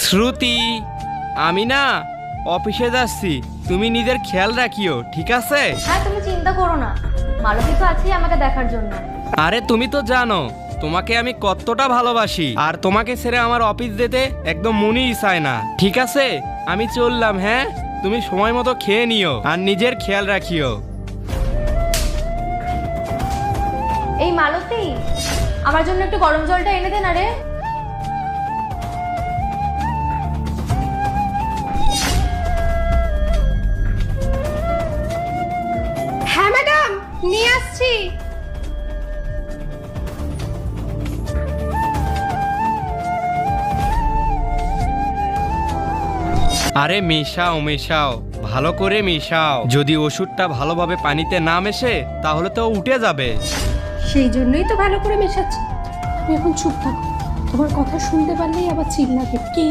শ্রুতি, আমি না অফিসে যাচ্ছি, তুমি নিজের খেয়াল রাখিও, ঠিক আছে? হ্যাঁ, তুমি চিন্তা করো না, মালতী তো আছেই আমাকে দেখার জন্য। আরে তুমি তো জানো তোমাকে আমি কতটা ভালোবাসি, আর তোমাকে ছেড়ে আমার অফিস যেতে একদম মনেই চায় না। ঠিক আছে, আমি চললাম। হ্যাঁ, তুমি সময় মতো খেয়ে নিও আর নিজের খেয়াল রাখিও। এই মালতী, আমার জন্য একটু গরম জলটা এনে দে না রে। হ্যাঁ ম্যাডাম, নিয়ে আসছি। আরে মেশাও মেশাও, ভালো করে মেশাও। যদি ওষুধটা ভালোভাবে পানিতে না মেশে তাহলে তো উঠে যাবে। সেই জন্যই তো ভালো করে মেশাচ্ছি। তুমি এখন চুপ থাকো, তোমার কথা শুনতে পারলেই আবার চিল্লাবে কে।